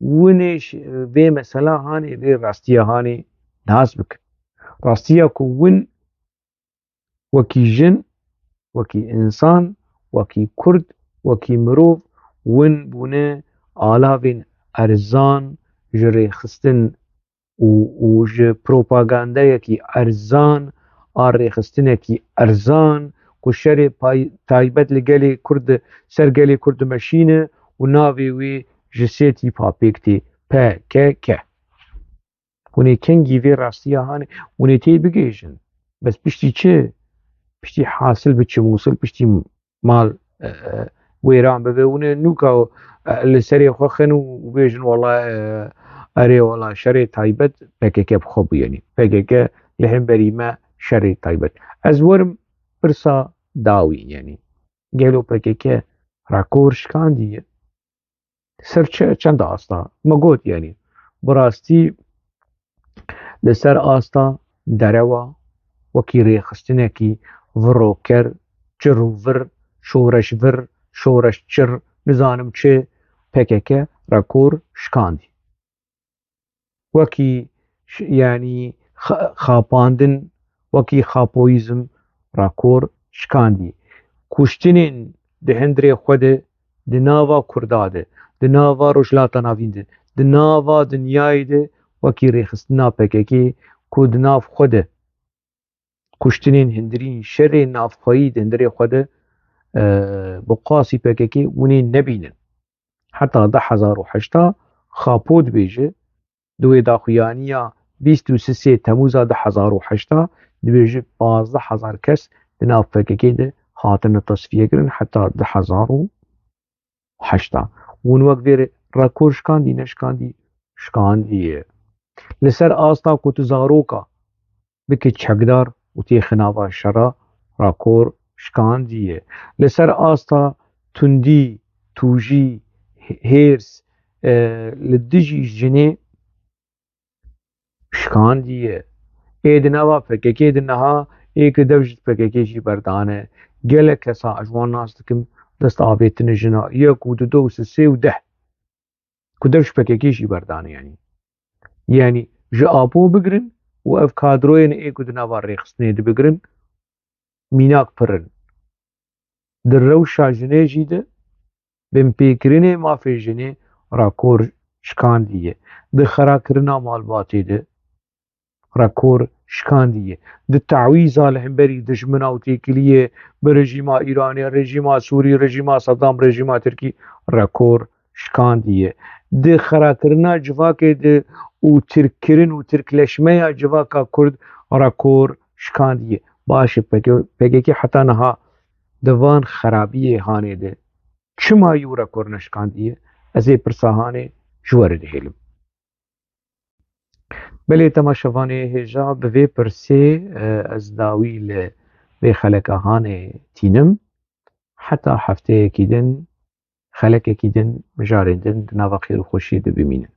ونش وی مثلا هانی وی راستیا هانی ناس بک راستیا کو ون وکی جن وکی انسان وکی کرد وکی مروف ون بونه آلاوین ارزان جری خستن و ج پروپاگاندا یکی ارزان آر خستن یکی ارزان کو شر تایبت لگلی کرد سرگلی کرد ماشینه و ناوی وی جسیتی پاپیکتی که ونی کنگی وی راستی هانی ونی تی بگیجن بس پشتی چه پشتی حاصل بچه موصل پشتی مال ویران ببه ونه نوکا لسری خوخن و بیجن والله اره والله شر تایبت پکک بخوب یعنی پکک لهم بریمه شر تایبت از ورم برسا داوی یعنی گلو پکک راکورش کاندیه سرچه چند آستا مگود یعنی براستی لسر آستا دروا وکی ریخستنکی وروکر چرو ور شورش ور شورش چر نزانم چه پکک راکور شکاندی وکی یعنی خاپاندن وکی خاپویزم راکور شکاندی کشتنین دهندری خود دناوا کرداده دناوا روشلاتا ناوینده دناوا دنیای ده وکی ریخستنا پککی کو دناف خود کشتنین هندرین شر نافخایی دهندری خود بقاسی پککی ونی نبینن حتی 10,008 خاپود بیجه دوی داخویانیا 23 تموز 10,008 بیجه 15,000 کس دناف پککی ده هاتن تصفیه کرن حتی 10,008 ون وقت ویر راکور شکاندی نشکاندی شکاندیه لسر آستا کتزاروکا بکی چکدار و تی خناوا شرا راکور شکاندیه لسر آستا تندی توجی هیرس لدجی جنه شکاندیه ایدنوا پککی دنها ایک دوجت پککیشی بردانه گله کسا اجوان ناستکم دست آبیتن جنا یک و دو و سه و 10 کدوش پککیشی بردانه یعنی جابو بگرن و اف کادروین ایکو دنوا ریخستنه دی بگرن میناک پرن در روشا جنه جیده بم پیکرینه مافی جنه راکور شکاندیه ده خراکرنا مالباتی ده راکور شکاندیه ده تعویزا لحنبری دشمنا و تیکلیه برژیما ایرانی رژیما سوری رژیما صدام رژیما ترکی راکور شکاندیه ده خراکرنا جواکه ده و ترکرین و ترکلشمه جواکا کرد راکور شکاندیه باشه پگه حتی نها دوان خرابیه هانه ده چما یو راکور نشکاندیه از ای پرساهانه جوار ده هلم بله تماشوانه هجا به پرسه از داوی ل به خلقهانه تینم حتا هەفتەیەکی دن خەلەکێکی دن مژارێن دن دناوە خێر و خۆشیە دەبینن